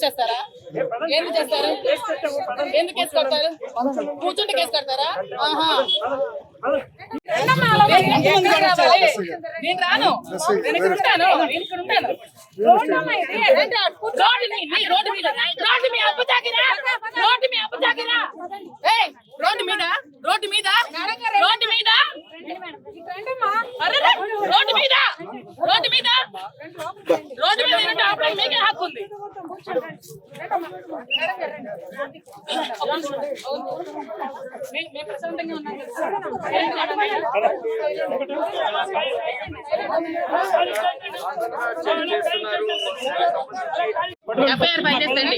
చేస్తారా? ఎందుకు చేస్తారు? ఎందుకు కేసు కడతారు? కూర్చుంటే కేసు కడతారా? నేను రాను, నేను ఇక్కడ ఉంటాను, నేను ఇక్కడ ఉంటాను. రోడ్డు మీద రోడ్డు మీద రోడ్డు మీద రోడ్డు మీద రోడ్డు మీద రోడ్డు మీద ఆపడానికి మీకే హక్కు ఉంది. ప్రశాంతంగా ఉన్నాం కదా. ఎఫ్ఐఆర్ ఫైల్ చేస్తండి.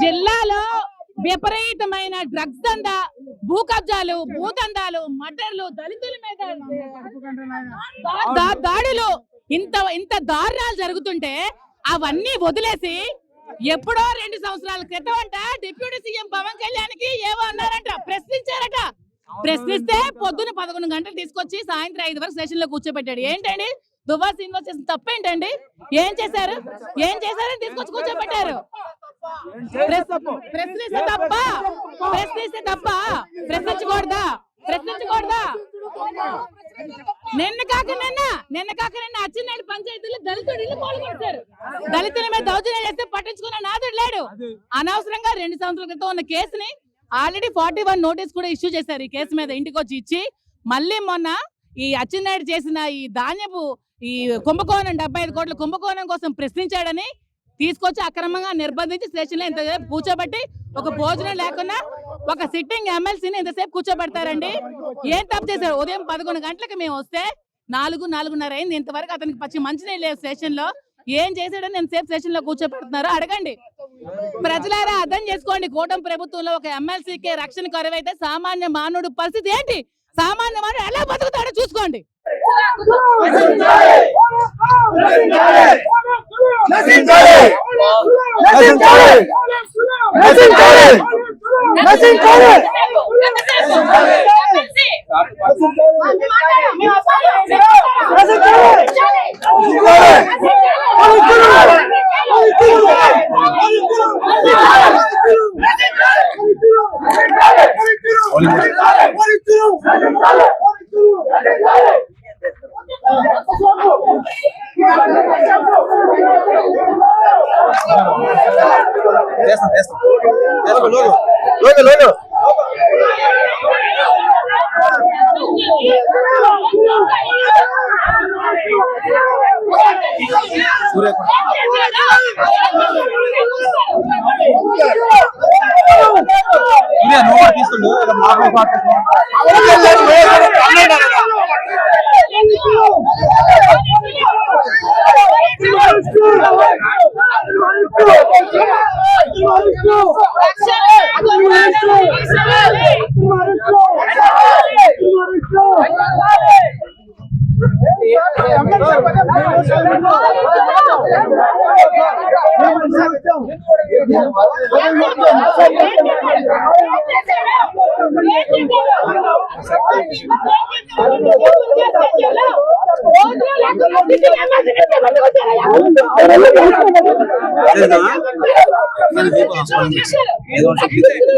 జిల్లాలో విపరీతమైన డ్రగ్స్ దందా, భూ కబ్జాలు, భూదందాలు, మర్డర్లు, దళితుల మీద దాడులు, ఇంత దారుణాలు జరుగుతుంటే అవన్నీ వదిలేసి ఎప్పుడో 2 సంవత్సరాల క్రితం అంట డిప్యూటీ సీఎం పవన్ కళ్యాణ్కి ఏవో అన్నారంట, ప్రశ్నించారట. ప్రశ్నిస్తే పొద్దున 11 గంటలు తీసుకొచ్చి సాయంత్రం 5 వరకు స్టేషన్ లో కూర్చోబెట్టాడు. ఏంటండి దువ్వా శ్రీనివాస్ చేసిన తప్పేంటండి? ఏం చేశారు? ఏం చేశారని తీసుకొచ్చి కూర్చోబెట్టారు. ప్రశ్నిస్తే తప్ప? ప్రశ్నిస్తే తప్ప? ప్రశ్నించకూడదా? ప్రశ్నించకూడదా? నిన్న కాక నిన్న అచ్చినాడు పంచాయతీలో దళితులు ఇల్లు పాల్గొంటారు. దళితుల మీద దౌర్జన్యం చేస్తే పట్టించుకున్న నాదుడు లేడు. అనవసరంగా 2 సంవత్సరాల క్రితం ఉన్న కేసుని ఆల్రెడీ 41 నోటీస్ కూడా ఇష్యూ చేశారు. ఈ కేసు మీద ఇంటికి వచ్చి ఇచ్చి మళ్ళీ మొన్న ఈ అచ్చినాయుడు చేసిన ఈ ధాన్యపు ఈ కుంభకోణం 75 కోట్ల కుంభకోణం కోసం ప్రశ్నించాడని తీసుకొచ్చి అక్రమంగా నిర్బంధించి స్టేషన్ లో ఇంతసేపు కూర్చోబెట్టి ఒక భోజనం లేకుండా ఒక సిట్టింగ్ ఎమ్మెల్సీని ఇంతసేపు కూర్చోబెడతారండి. ఏం తప్పు చేశారు? ఉదయం 11 గంటలకు మేము వస్తే 4:30 అయింది. ఇంతవరకు అతనికి పచ్చి మంచినీళ్ళు లేవు స్టేషన్ లో. ఏం చేశాడని ఎంతసేపు స్టేషన్ లో కూర్చోబెడుతున్నారు? అడగండి. ప్రజలారా అర్థం చేసుకోండి. కూటమి ప్రభుత్వంలో ఒక ఎమ్మెల్సీకే రక్షణ కరువైతే సామాన్య మానవుడు పరిస్థితి ఏంటి? సామాన్య మానవుడు ఎలా బతుకుతాడో చూసుకోండి.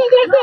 ఉద్రిక్తత